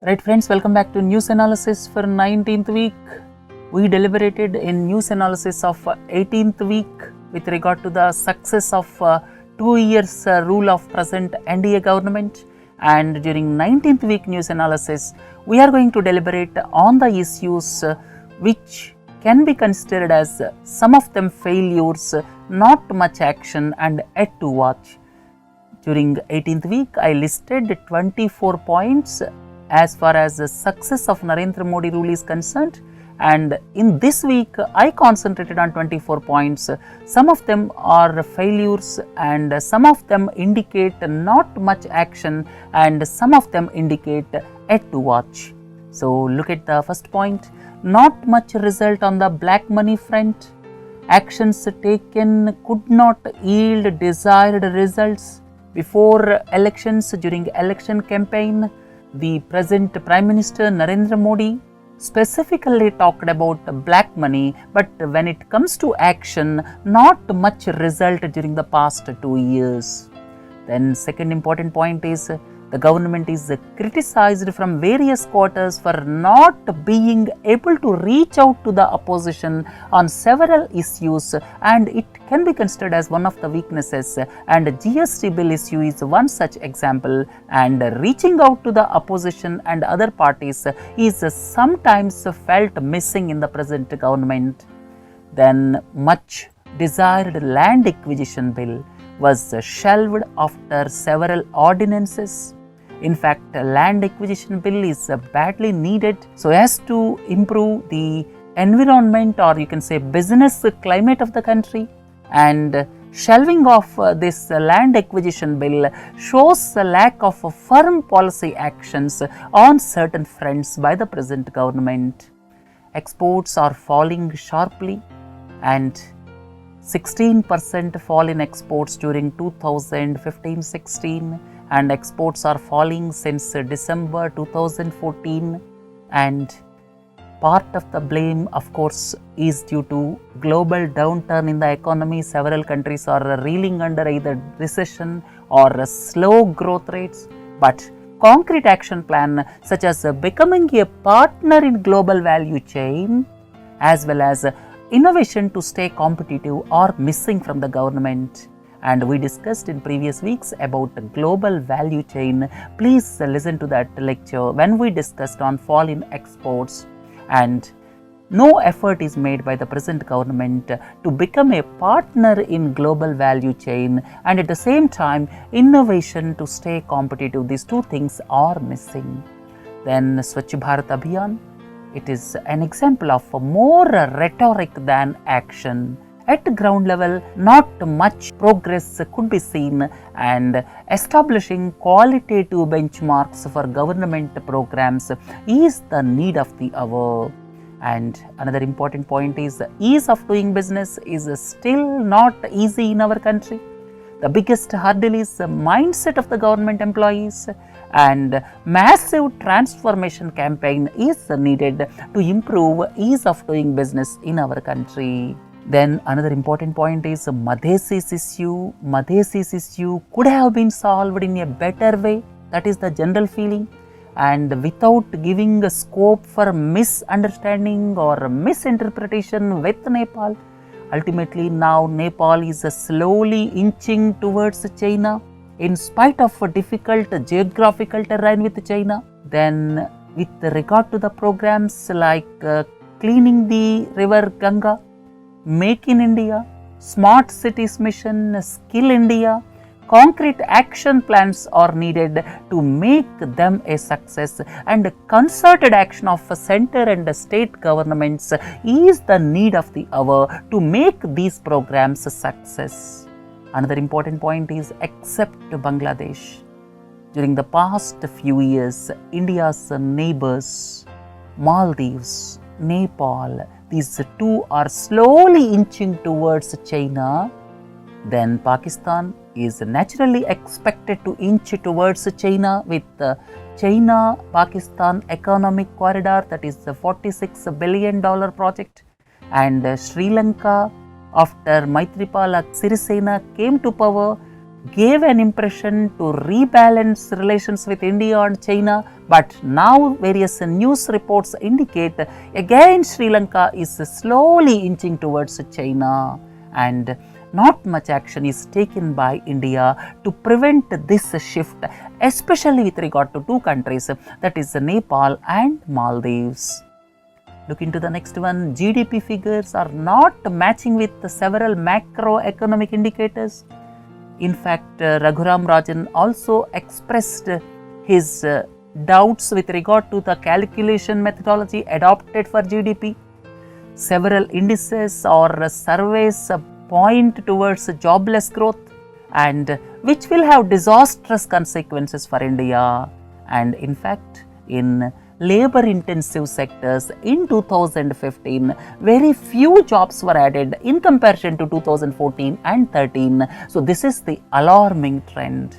Right friends, welcome back to news analysis for 19th week. We deliberated in news analysis of 18th week with regard to the success of 2 years rule of present NDA government, and during 19th week news analysis we are going to deliberate on the issues which can be considered as some of them failures, not much action and yet to watch. During 18th week I listed 24 points as far as the success of Narendra Modi rule is concerned, and in this week I concentrated on 24 points. Some of them are failures and some of them indicate not much action and some of them indicate yet to watch. So look at the first point. Not much result on the black money front. Actions taken could not yield desired results. Before elections, during election campaign, the present Prime Minister Narendra Modi specifically talked about black money, but when it comes to action, not much result during the past 2 years. Then second important point is the government is criticized from various quarters for not being able to reach out to the opposition on several issues, and it can be considered as one of the weaknesses, and GST bill issue is one such example, and reaching out to the opposition and other parties is sometimes felt missing in the present government. Then much desired land acquisition bill was shelved after several ordinances. In fact, land acquisition bill is badly needed so as to improve the environment, or you can say business climate of the country, and shelving of this land acquisition bill shows a lack of firm policy actions on certain fronts by the present government. Exports are falling sharply, and 16% fall in exports during 2015-16, and exports are falling since December 2014, and part of the blame of course is due to global downturn in the economy. Several countries are reeling under either recession or slow growth rates, but concrete action plan such as becoming a partner in global value chain as well as innovation to stay competitive are missing from the government. And we discussed in previous weeks about the global value chain. Please listen to that lecture when we discussed on fall in exports. And no effort is made by the present government to become a partner in global value chain, and at the same time innovation to stay competitive. These two things are missing. Then Swachh Bharat Abhiyan, it is an example of more rhetoric than action. At ground level, not much progress could be seen, and establishing qualitative benchmarks for government programs is the need of the hour. And another important point is the ease of doing business is still not easy in our country. The biggest hurdle is the mindset of the government employees, and massive transformation campaign is needed to improve ease of doing business in our country. Then another important point is Madhesis issue. Madhesis issue could have been solved in a better way. That is the general feeling, and without giving a scope for misunderstanding or misinterpretation with Nepal. Ultimately now Nepal is slowly inching towards China in spite of a difficult geographical terrain with China. Then with regard to the programs like cleaning the river Ganga, Make in India, Smart Cities Mission, Skill India, concrete action plans are needed to make them a success, and concerted action of center and state governments is the need of the hour to make these programs a success. Another important point is except Bangladesh. During the past few years, India's neighbors, Maldives, Nepal, these two are slowly inching towards China. Then Pakistan is naturally expected to inch towards China with the China-Pakistan Economic Corridor, that is the $46 billion project. And Sri Lanka, after Maithripala Sirisena came to power, gave an impression to rebalance relations with India and China, but now various news reports indicate again Sri Lanka is slowly inching towards China, and not much action is taken by India to prevent this shift, especially with regard to two countries, that is Nepal and Maldives. Look into the next one. GDP figures are not matching with several macroeconomic indicators. In fact, Raghuram Rajan also expressed his doubts with regard to the calculation methodology adopted for GDP. Several indices or surveys point towards jobless growth, and which will have disastrous consequences for India. And in fact, in labor intensive sectors in 2015, very few jobs were added in comparison to 2014 and 13. So this is the alarming trend.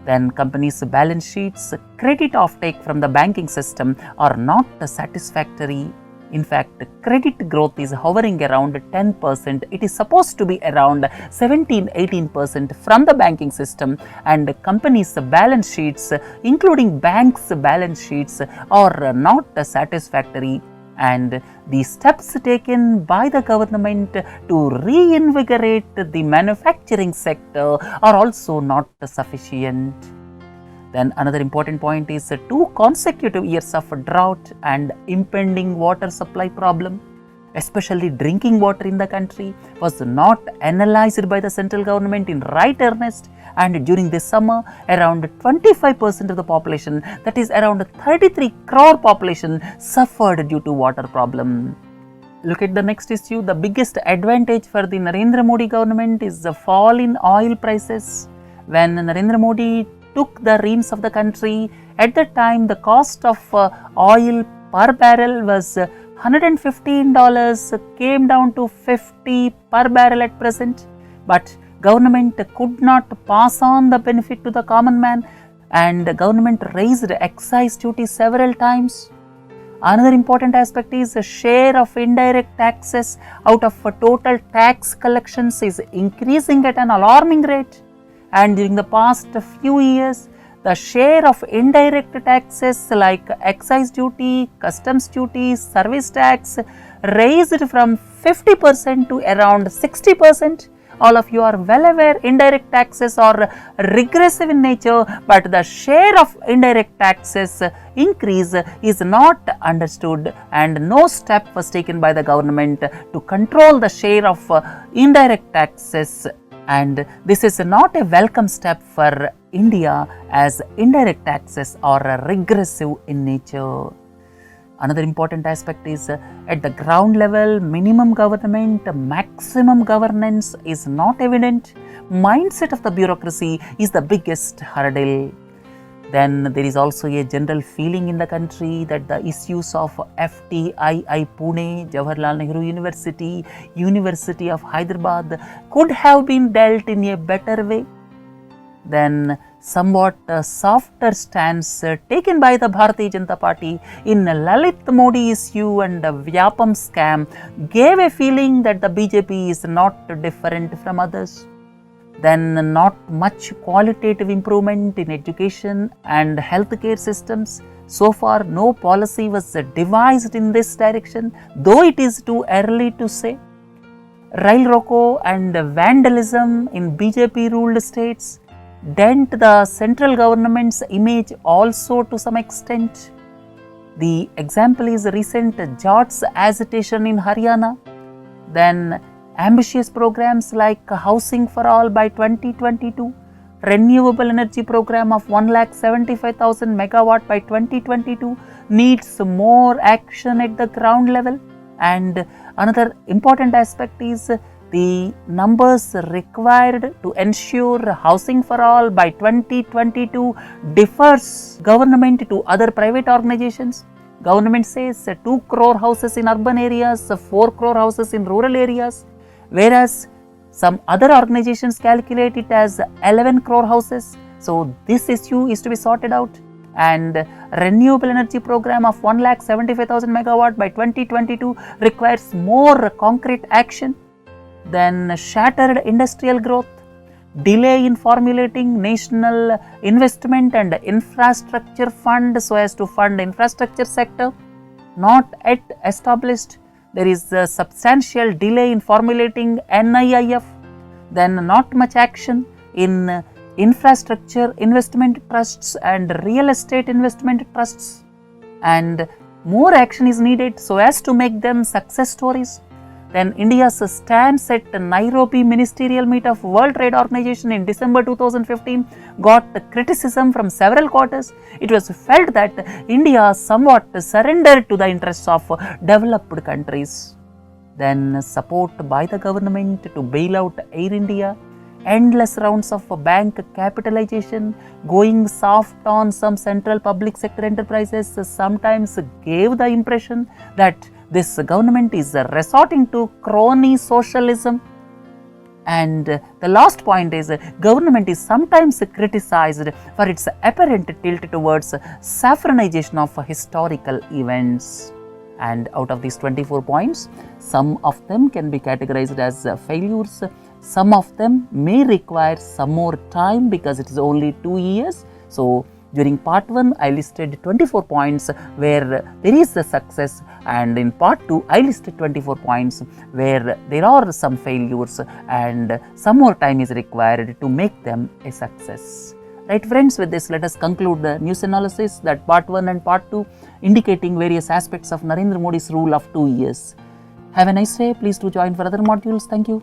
Then companies' balance sheets, credit offtake from the banking system are not satisfactory. In fact, credit growth is hovering around 10%. It is supposed to be around 17-18% from the banking system, and companies' balance sheets, including banks' balance sheets, are not satisfactory. And the steps taken by the government to reinvigorate the manufacturing sector are also not sufficient. Then another important point is 2 consecutive years of drought and impending water supply problem, especially drinking water in the country, was not analyzed by the central government in right earnest, and during this summer around 25% of the population, that is around 33 crore population, suffered due to water problem. Look at the next issue. The biggest advantage for the Narendra Modi government is the fall in oil prices. When Narendra Modi took the reins of the country, at that time the cost of oil per barrel was $115, came down to $50 per barrel at present. But government could not pass on the benefit to the common man, and the government raised excise duty several times. Another important aspect is the share of indirect taxes out of total tax collections is increasing at an alarming rate. And during the past few years, the share of indirect taxes like excise duty, customs duty, service tax raised from 50% to around 60%. All of you are well aware indirect taxes are regressive in nature, but the share of indirect taxes increase is not understood, and no step was taken by the government to control the share of indirect taxes. And this is not a welcome step for India, as indirect taxes are regressive in nature. Another important aspect is at the ground level, minimum government, maximum governance is not evident. Mindset of the bureaucracy is the biggest hurdle. Then there is also a general feeling in the country that the issues of FTII Pune, Jawaharlal Nehru University, University of Hyderabad could have been dealt in a better way. Then somewhat softer stance taken by the Bharatiya Janata Party in Lalit Modi issue and Vyapam scam gave a feeling that the BJP is not different from others. Then not much qualitative improvement in education and healthcare systems. So far no policy was devised in this direction, though it is too early to say. Rail roko and vandalism in BJP ruled states dent the central government's image also to some extent. The example is recent Jats agitation in Haryana. Then ambitious programs like Housing for All by 2022, renewable energy program of 1,75,000 megawatt by 2022 needs more action at the ground level. And another important aspect is the numbers required to ensure Housing for All by 2022 differs government to other private organizations. Government says 2 crore houses in urban areas, 4 crore houses in rural areas, whereas some other organizations calculate it as 11 crore houses. So this issue is to be sorted out. And renewable energy program of 1,75,000 megawatt by 2022 requires more concrete action. Then shattered industrial growth. delay in formulating national investment and infrastructure fund so as to fund infrastructure sector, not yet established. There is a substantial delay in formulating NIIF, then not much action in infrastructure investment trusts and real estate investment trusts, and more action is needed so as to make them success stories. Then India's stance at Nairobi Ministerial Meet of World Trade Organization in December 2015 got criticism from several quarters. It was felt that India somewhat surrendered to the interests of developed countries. Then support by the government to bail out Air India, endless rounds of bank capitalization, going soft on some central public sector enterprises sometimes gave the impression that this government is resorting to crony socialism. And the last point is, government is sometimes criticized for its apparent tilt towards saffronization of historical events. And out of these 24 points, some of them can be categorized as failures. Some of them may require some more time because it is only 2 years. So during part 1, I listed 24 points where there is a success, and in part 2, I listed 24 points where there are some failures and some more time is required to make them a success. Right friends, with this let us conclude the news analysis, that part 1 and part 2 indicating various aspects of Narendra Modi's rule of 2 years. Have a nice day. Please do join for other modules. Thank you.